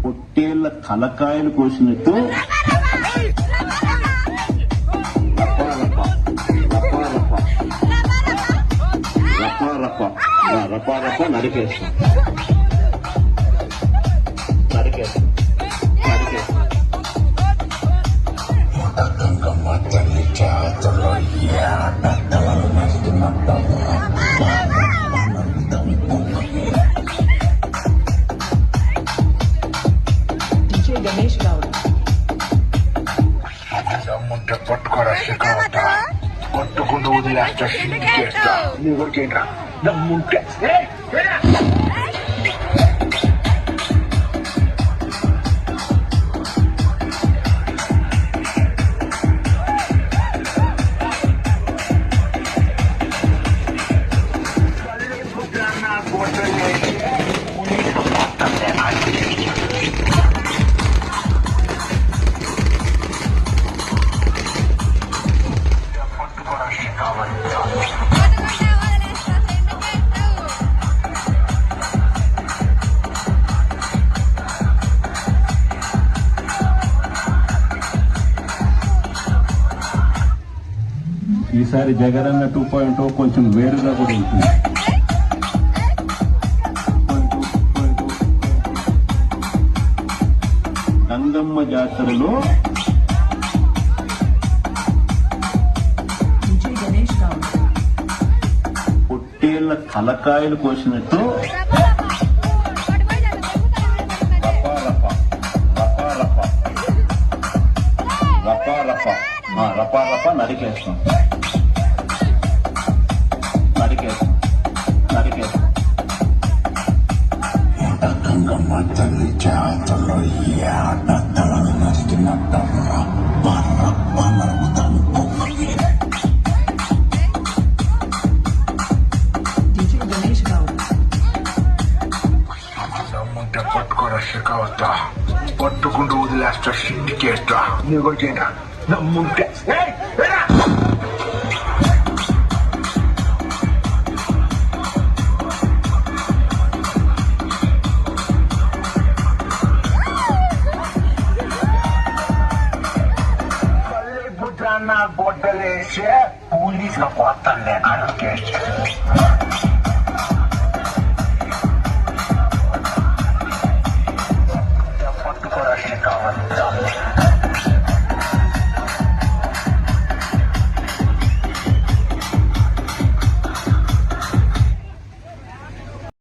పొట్టేళ్ల తలకాయలు కోసినట్టు రపా నరికేస్తాం. తల్లి చేతలో ఏడలు నడుస్తున్నట్టు గణేష్ గౌడ్ దమ్ముంటే పట్టుకోరా శిఖావత, కొట్టుకుంటూ వదిలేస్తా చేస్తా. నీ కొడుకేంట్రా దమ్ముంటే ఈసారి జగనన్న 2.0 కొంచెం వేరుగా కూడా ఉంటుంది. గంగమ్మ జాతరలో పొట్టేళ్ల తలకాయలు కోసినట్టు రపా నరికేస్తాం. గంగమ్మ తల్లి చేతలో ఏడలు నరికినట్టు నరుకుతాను. దమ్ముంటే పట్టుకోరా శిఖావత, పట్టుకుంటూ వదిలేస్తా చేస్తా. నీ కొడుకేంట్రా దమ్ముంటే బొడ్డలేసే పోలీసుల పోతాను నేను.